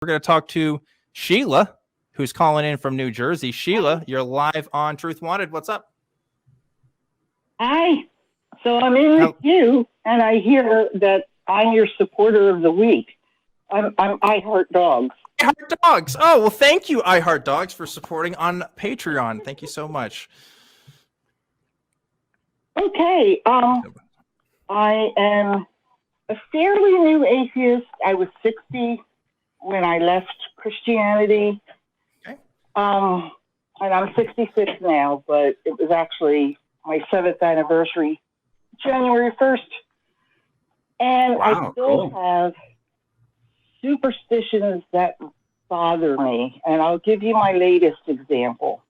We're going to talk to Sheila, who's calling in from New Jersey. Sheila, you're live on Truth Wanted. What's up? Hi. So I'm in with you, and I hear that I'm your supporter of the week. I Heart Dogs. I Heart Dogs. Oh, well, thank you, I Heart Dogs, for supporting on Patreon. Thank you so much. Okay. I am a fairly new atheist. I was 60 when I left Christianity. Okay. And I'm 66 now, but it was actually my 7th anniversary, January 1st. And wow, I still have superstitions that bother me. And I'll give you my latest example.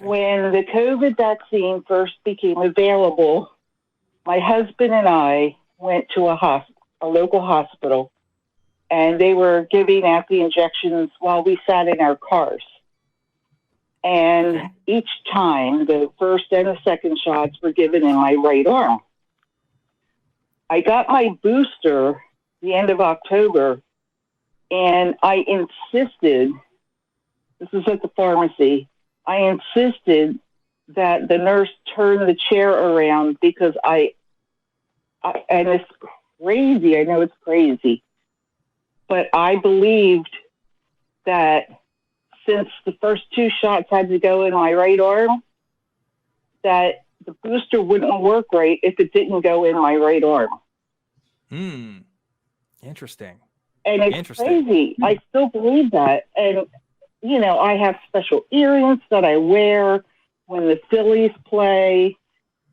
When the COVID vaccine first became available, my husband and I went to a local hospital, and they were giving out the injections while we sat in our cars. And each time, the first and the second shots were given in my right arm. I got my booster the end of October, and I insisted, this is at the pharmacy, I insisted that the nurse turn the chair around because and it's crazy, I know it's crazy, but I believed that since the first 2 shots had to go in my right arm, that the booster wouldn't work right if it didn't go in my right arm. Interesting. And it's crazy. I still believe that. And, you know, I have special earrings that I wear when the Phillies play,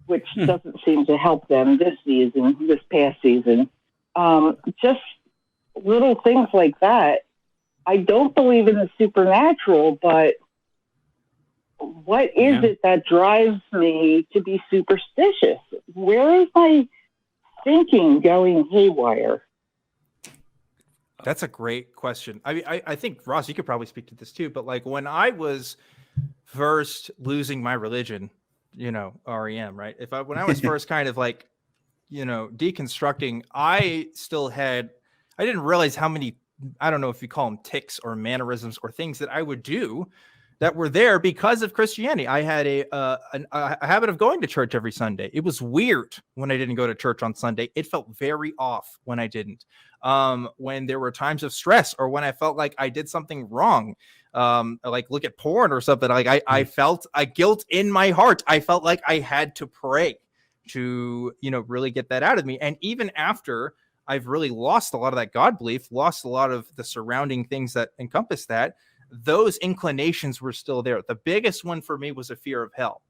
which doesn't seem to help them this past season. Just little things like that. I don't believe in the supernatural, but what is it that drives me to be superstitious? Where is my thinking going haywire? That's a great question. I think, Ross, you could probably speak to this too, but like when I was first losing my religion, you know, REM, right? When I was first kind of like, you know, deconstructing, I didn't realize how many, I don't know if you call them tics or mannerisms or things that I would do that were there because of Christianity. I had a habit of going to church every Sunday. It was weird when I didn't go to church on Sunday. It felt very off when I didn't. When there were times of stress or when I felt like I did something wrong, like look at porn or something, like I felt a guilt in my heart. I felt like I had to pray to, you know, really get that out of me. And even after I've really lost a lot of that God belief, lost a lot of the surrounding things that encompass that, those inclinations were still there. The biggest one for me was a fear of hell.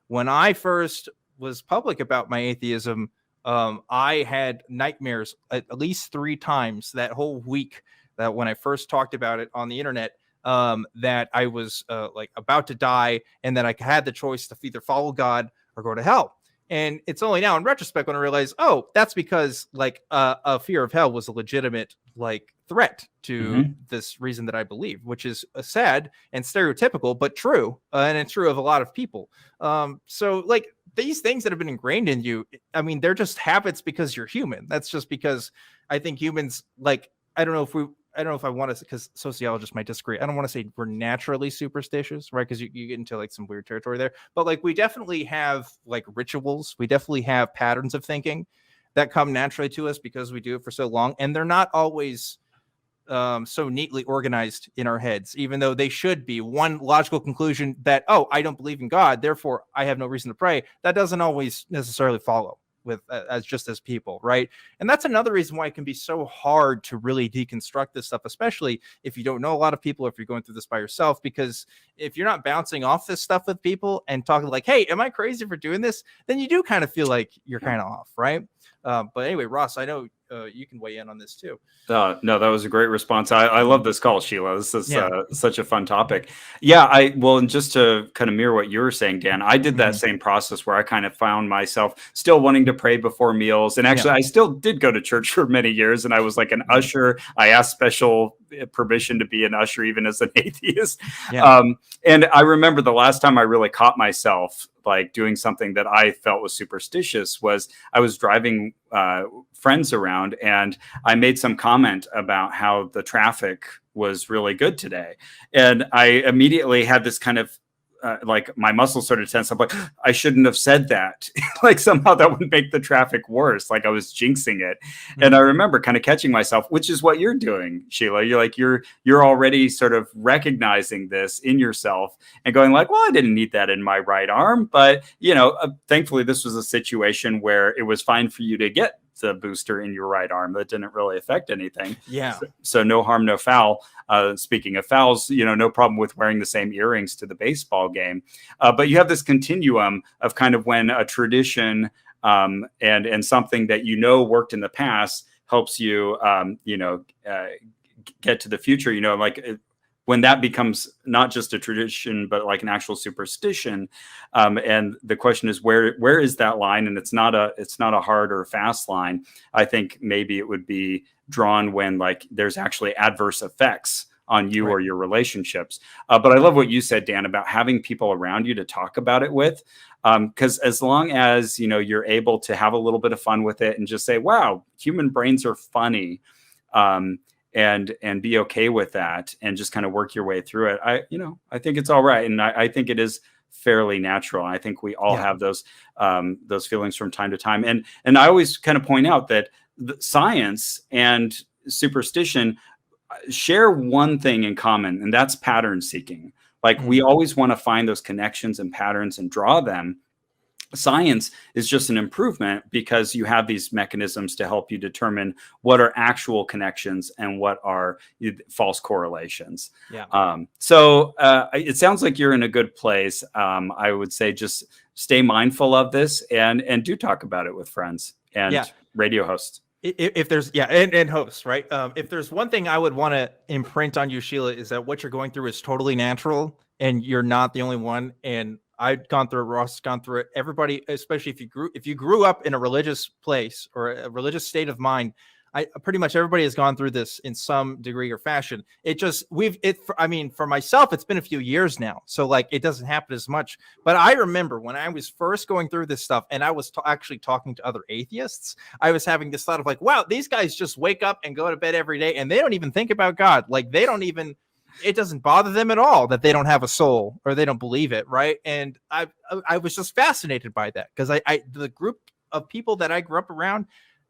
When I first was public about my atheism, I had nightmares at least 3 times that whole week, that when I first talked about it on the internet, that I was like about to die and that I had the choice to either follow God or go to hell. And it's only now in retrospect when I realize, oh, that's because like a fear of hell was a legitimate like threat to this reason that I believe, which is sad and stereotypical, but true. And it's true of a lot of people. So like these things that have been ingrained in you, I mean, they're just habits because you're human. That's just because I think humans, like, I don't know if I want to, because sociologists might disagree. I don't want to say we're naturally superstitious, right? Because you get into like some weird territory there. But like we definitely have like rituals. We definitely have patterns of thinking that come naturally to us because we do it for so long. And they're not always so neatly organized in our heads, even though they should be. One logical conclusion that, oh, I don't believe in God, therefore I have no reason to pray. That doesn't always necessarily follow with as people, right? And that's another reason why it can be so hard to really deconstruct this stuff, especially if you don't know a lot of people, if you're going through this by yourself, because if you're not bouncing off this stuff with people and talking like, hey, am I crazy for doing this? Then you do kind of feel like you're kind of off, right? But anyway, Ross, I know you can weigh in on this too. No, that was a great response. I love this call, Sheila. This is such a fun topic. Yeah, well, and just to kind of mirror what you were saying, Dan, I did that same process where I kind of found myself still wanting to pray before meals. And actually, I still did go to church for many years, and I was like an usher. I asked special permission to be an usher, even as an atheist. And I remember the last time I really caught myself like doing something that I felt was superstitious was I was driving friends around, and I made some comment about how the traffic was really good today. And I immediately had this kind of like my muscles started to tense up, like I shouldn't have said that. Like somehow that would make the traffic worse, like I was jinxing it. And I remember kind of catching myself, which is what you're doing, Sheila. You're like you're already sort of recognizing this in yourself and going like, well, I didn't need that in my right arm, but thankfully this was a situation where it was fine for you to get the booster in your right arm. That didn't really affect anything. Yeah. So no harm, no foul. Speaking of fouls, no problem with wearing the same earrings to the baseball game. But you have this continuum of kind of when a tradition and something that worked in the past helps you, get to the future. When that becomes not just a tradition, but like an actual superstition. And the question is, where is that line? And it's not a hard or fast line. I think maybe it would be drawn when like there's actually adverse effects on you or your relationships. But I love what you said, Dan, about having people around you to talk about it with. Because as long as, you're able to have a little bit of fun with it and just say, wow, human brains are funny. And be okay with that and just kind of work your way through it. I think it's all right. And I think it is fairly natural. I think we all have those feelings from time to time. And I always kind of point out that the science and superstition share one thing in common, and that's pattern seeking. Like we always want to find those connections and patterns and draw them. Science is just an improvement because you have these mechanisms to help you determine what are actual connections and what are false correlations. Yeah. So it sounds like you're in a good place. I would say just stay mindful of this and do talk about it with friends and radio hosts. If there's and hosts, right? If there's one thing I would want to imprint on you, Sheila, is that what you're going through is totally natural and you're not the only one. And I've gone through it. Ross has gone through it. Everybody, especially if you grew up in a religious place or a religious state of mind, pretty much everybody has gone through this in some degree or fashion. For myself, it's been a few years now, so like it doesn't happen as much. But I remember when I was first going through this stuff, and I was actually talking to other atheists. I was having this thought of like, wow, these guys just wake up and go to bed every day, and they don't even think about God. Like they don't even. It doesn't bother them at all that they don't have a soul or they don't believe it, right? And I was just fascinated by that because the group of people that I grew up around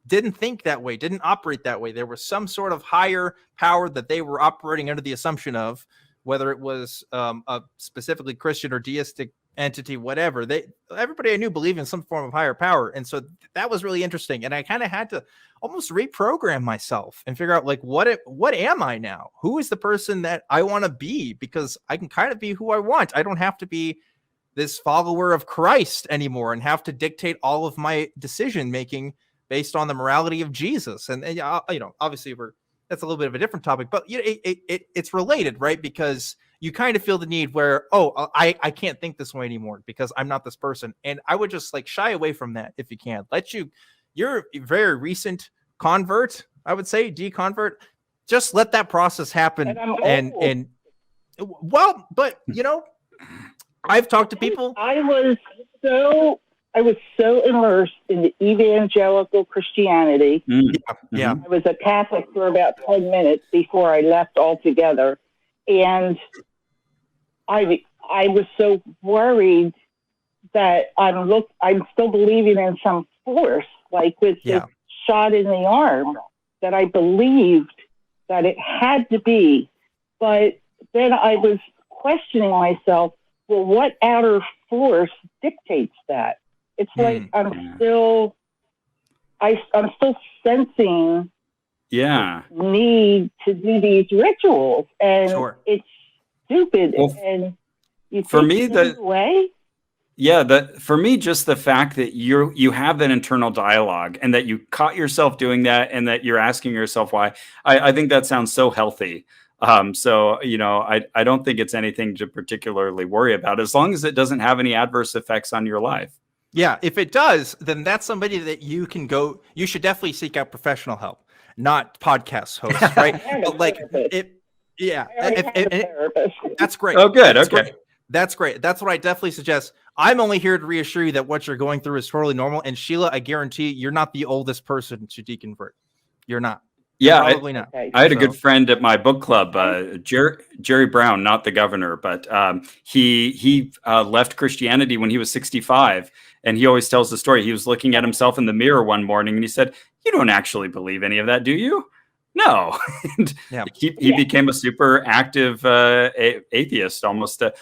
didn't think that way, didn't operate that way. There was some sort of higher power that they were operating under the assumption of, whether it was a specifically Christian or deistic entity, whatever. Everybody I knew believed in some form of higher power, and so that was really interesting. And I kind of had to almost reprogram myself and figure out like what am I now? Who is the person that I want to be? Because I can kind of be who I want. I don't have to be this follower of Christ anymore and have to dictate all of my decision making based on the morality of Jesus. And obviously that's a little bit of a different topic, but it's related, right? Because you kind of feel the need where, I can't think this way anymore because I'm not this person. And I would just like shy away from that if you can. You're a very recent convert, I would say, deconvert. Just let that process happen. And I've talked to people. I was so immersed in the evangelical Christianity. Yeah. I was a Catholic for about 10 minutes before I left altogether. And I was so worried that I'm still believing in some force, like with the shot in the arm, that I believed that it had to be. But then I was questioning myself, well, what outer force dictates that? It's like I'm still sensing need to do these rituals, and it's stupid. Well, and you for me, away. For me, just the fact that you have that internal dialogue and that you caught yourself doing that and that you're asking yourself why, I think that sounds so healthy. So, I don't think it's anything to particularly worry about as long as it doesn't have any adverse effects on your life. Yeah. If it does, then that's somebody that you should definitely seek out professional help, not podcast hosts, right? That's great. Oh, good. That's okay. Great. That's great. That's what I definitely suggest. I'm only here to reassure you that what you're going through is totally normal. And Sheila, I guarantee you're not the oldest person to deconvert. You're not. Yeah, Probably not. Okay. I had a good friend at my book club, Jerry Brown, not the governor, but he left Christianity when he was 65. And he always tells the story. He was looking at himself in the mirror one morning and he said, "You don't actually believe any of that, do you?" No. And Yeah. he became a super active atheist, almost an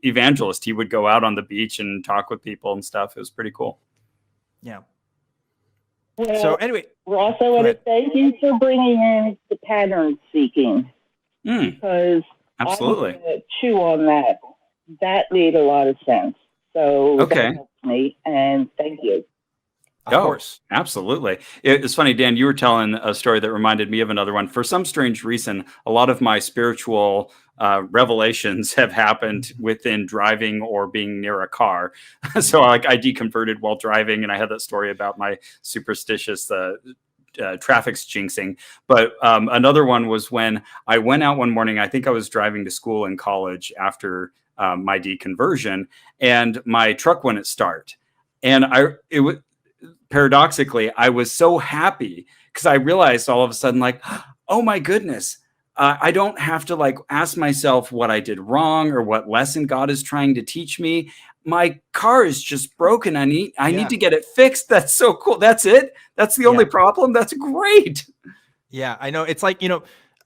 evangelist. He would go out on the beach and talk with people and stuff. It was pretty cool. Yeah. Well, So anyway, Ross, I want to ahead. thank you for bringing in the pattern seeking, because Absolutely. I'm going to chew on that. That made a lot of sense. So Okay. that helped me, and thank you. Of course. Absolutely. It's funny, Dan, you were telling a story that reminded me of another one. For some strange reason, a lot of my spiritual revelations have happened within driving or being near a car. So I deconverted while driving, and I had that story about my superstitious traffic's jinxing. But another one was when I went out one morning. I think I was driving to school in college after my deconversion, and my truck wouldn't start. And paradoxically, I was so happy because I realized all of a sudden, like, oh my goodness, I don't have to like ask myself what I did wrong or what lesson God is trying to teach me. My car is just broken. I need to get it fixed. That's so cool. That's it. That's the only problem. That's great. Yeah, I know. It's like,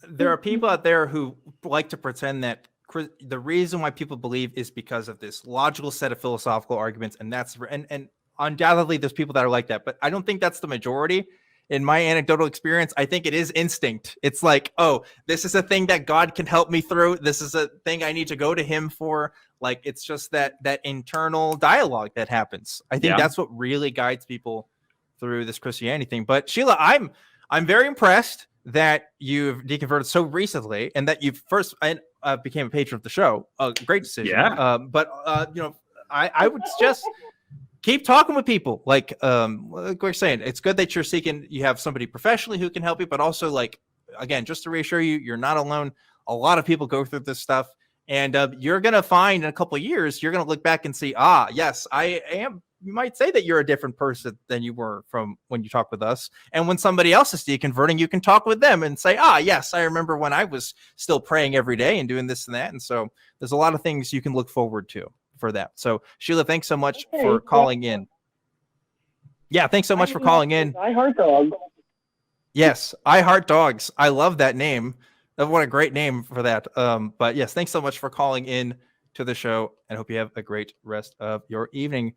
there are people out there who like to pretend that the reason why people believe is because of this logical set of philosophical arguments. And undoubtedly there's people that are like that, but I don't think that's the majority. In my anecdotal experience, I think it is instinct. It's like, oh, this is a thing that God can help me through. This is a thing I need to go to him for. Like, it's just that internal dialogue that happens. I think that's what really guides people through this Christianity thing. But Sheila, I'm very impressed that you've deconverted so recently and that you first became a patron of the show. Great decision. Yeah. But I would suggest keep talking with people. Like we're saying, it's good that you have somebody professionally who can help you, but also, like, again, just to reassure you, you're not alone. A lot of people go through this stuff, and you're going to find in a couple of years, you're going to look back and see, yes, I am. You might say that you're a different person than you were from when you talk with us. And when somebody else is deconverting, you can talk with them and say, yes, I remember when I was still praying every day and doing this and that. And so there's a lot of things you can look forward to for that. So Sheila, thanks so much for calling in. Yeah, thanks so much for calling in. I heart dogs. Yes, I heart dogs. I love that name. What a great name for that. But yes, thanks so much for calling in to the show, and hope you have a great rest of your evening.